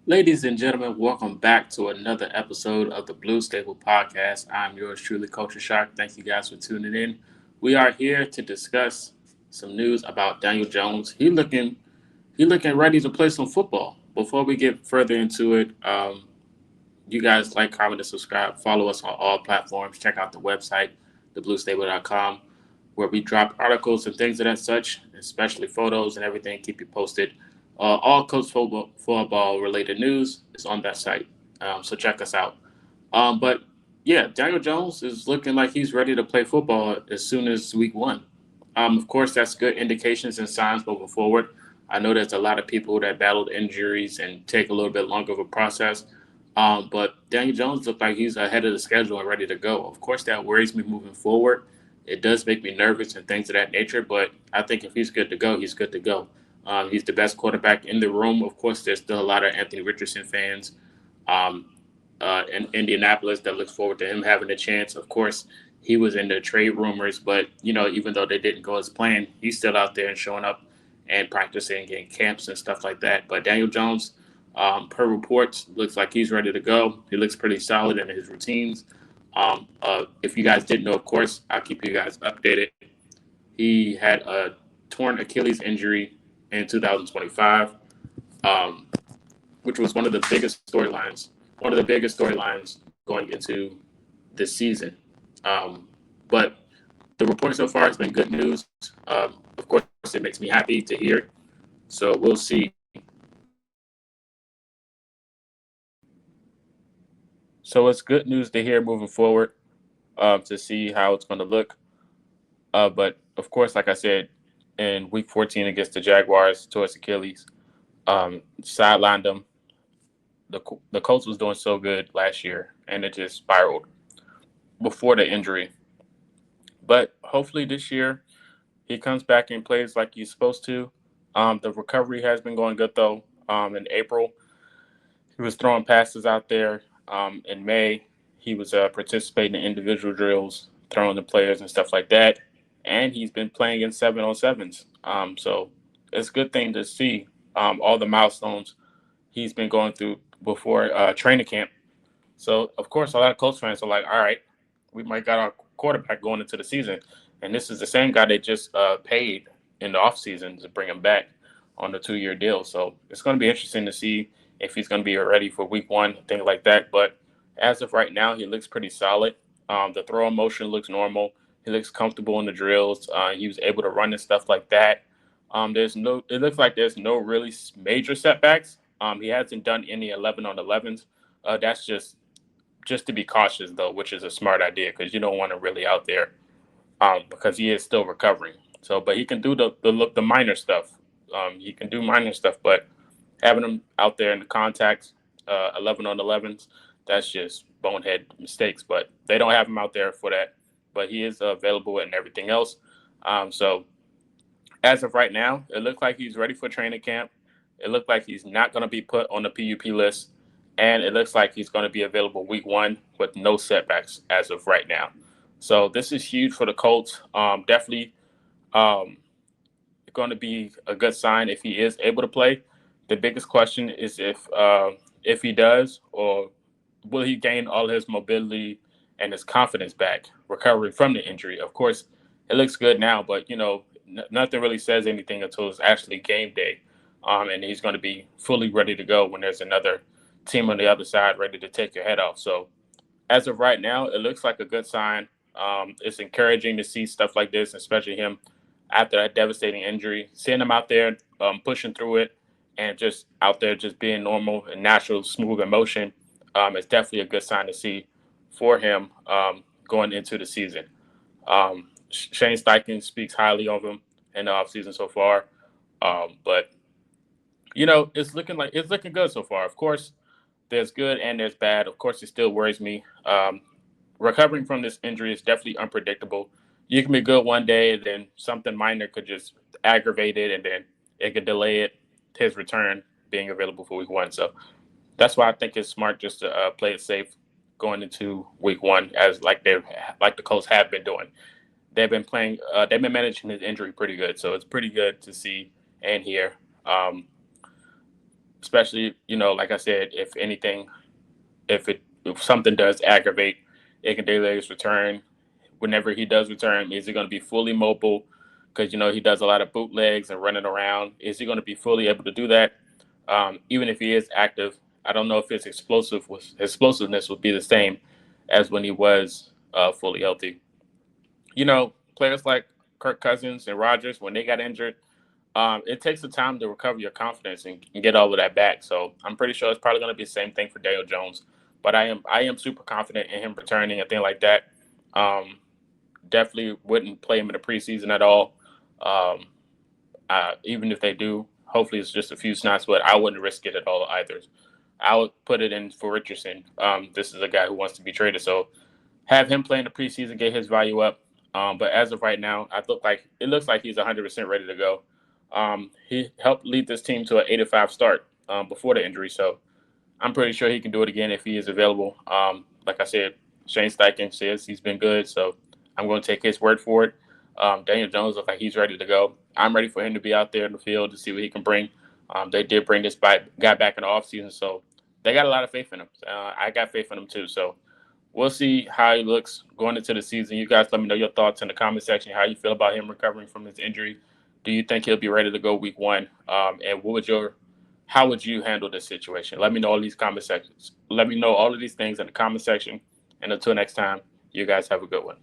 Ladies and gentlemen, welcome back to another episode of the Blue Stable Podcast. I'm yours truly, Coach Shark. Thank you guys for tuning in. We are here to discuss some news about Daniel Jones. He looking ready to play some football. Before we get further into it, you guys like, comment, and subscribe. Follow us on all platforms. Check out the website, thebluestable.com, where we drop articles and things of that such, especially photos and everything. Keep you posted. All Coach football related news is on that site. So check us out. But yeah, Daniel Jones is looking like he's ready to play football as soon as week one. Of course, that's good indications and signs moving forward. I know there's a lot of people that battled injuries and take a little bit longer of a process. But Daniel Jones looked like he's ahead of the schedule and ready to go. Of course, that worries me moving forward. It does make me nervous and things of that nature, but I think if he's good to go, he's good to go. He's the best quarterback in the room. Of course, there's still a lot of Anthony Richardson fans um, in Indianapolis that looks forward to him having a chance. Of course, he was in the trade rumors, but even though they didn't go as planned, he's still out there and showing up and practicing in camps and stuff like that. But Daniel Jones, per reports, looks like he's ready to go. He looks pretty solid in his routines. If you guys didn't know, of course, I'll keep you guys updated. He had a torn Achilles injury in 2025, um, which was one of the biggest storylines. One of the biggest storylines going into this season. But the report so far has been good news. Of course, it makes me happy to hear. So we'll see. So it's good news to hear moving forward, to see how it's going to look. But of course, like I said, in Week 14 against the Jaguars, towards Achilles, sidelined them. The Colts was doing so good last year, and it just spiraled before the injury. But hopefully this year he comes back and plays like he's supposed to. The recovery has been going good though. In April, he was throwing passes out there. In May, he was participating in individual drills, throwing the players and stuff like that. And he's been playing in 7-on-7s. So it's a good thing to see all the milestones he's been going through before training camp. So of course, a lot of Colts fans are like, "All right, we might got our quarterback going into the season," and this is the same guy they just paid in the offseason to bring him back on the 2-year deal. So it's going to be interesting to see if he's going to be ready for Week One, things like that. But as of right now, he looks pretty solid. The throw motion looks normal. He looks comfortable in the drills. He was able to run and stuff like that. There's no. It looks like there's no really major setbacks. He hasn't done any 11-on-11s. That's just to be cautious though, which is a smart idea because you don't want to really out there, because he is still recovering. So, but he can do the minor stuff. He can do minor stuff, but having him out there in the contacts, 11-on-11s, that's just bonehead mistakes. But they don't have him out there for that. But he is available and everything else. So as of right now, it looks like he's ready for training camp. It looks like he's not going to be put on the PUP list, and it looks like he's going to be available Week One with no setbacks as of right now. So this is huge for the Colts. Definitely um, going to be a good sign if he is able to play. The biggest question is if he does, or will he gain all his mobility and his confidence back, recovering from the injury. Of course, it looks good now, but nothing really says anything until it's actually game day, and he's going to be fully ready to go when there's another team on the other side ready to take your head off. So as of right now, it looks like a good sign. It's encouraging to see stuff like this, especially him after that devastating injury. Seeing him out there pushing through it and just out there just being normal and natural, smooth emotion is definitely a good sign to see for him going into the season. Shane Steichen speaks highly of him in the offseason so far. But it's looking good so far. Of course, there's good and there's bad. Of course, it still worries me. Recovering from this injury is definitely unpredictable. You can be good one day, and then something minor could just aggravate it, and then it could delay his return being available for Week One. So that's why I think it's smart just to play it safe going into Week One, as like the Colts have been doing. They've been managing his injury pretty good, so it's pretty good to see and hear. Um, especially, like I said, if anything, if something does aggravate Akinde's return, whenever he does return, is he going to be fully mobile? Because he does a lot of bootlegs and running around. Is he going to be fully able to do that? Even if he is active, I don't know if explosiveness would be the same as when he was fully healthy. Players like Kirk Cousins and Rodgers, when they got injured, it takes the time to recover your confidence and get all of that back. So I'm pretty sure it's probably going to be the same thing for Daniel Jones. But I am super confident in him returning and thing like that. Um, Definitely wouldn't play him in the preseason at all. Um, Even if they do, hopefully it's just a few snaps, but I wouldn't risk it at all either. I would put it in for Richardson. This is a guy who wants to be traded, so have him play in the preseason, get his value up. But as of right now, it looks like he's 100% ready to go. He helped lead this team to an 8-5 start before the injury, so I'm pretty sure he can do it again if he is available. Like I said, Shane Steichen says he's been good, so I'm going to take his word for it. Daniel Jones looks like he's ready to go. I'm ready for him to be out there in the field to see what he can bring. They did bring this guy back in the offseason, so they got a lot of faith in him. I got faith in him too, so we'll see how he looks going into the season. You guys let me know your thoughts in the comment section, how you feel about him recovering from his injury. Do you think he'll be ready to go week one? And how would you handle this situation? Let me know all these comment sections. Let me know all of these things in the comment section. And until next time, you guys have a good one.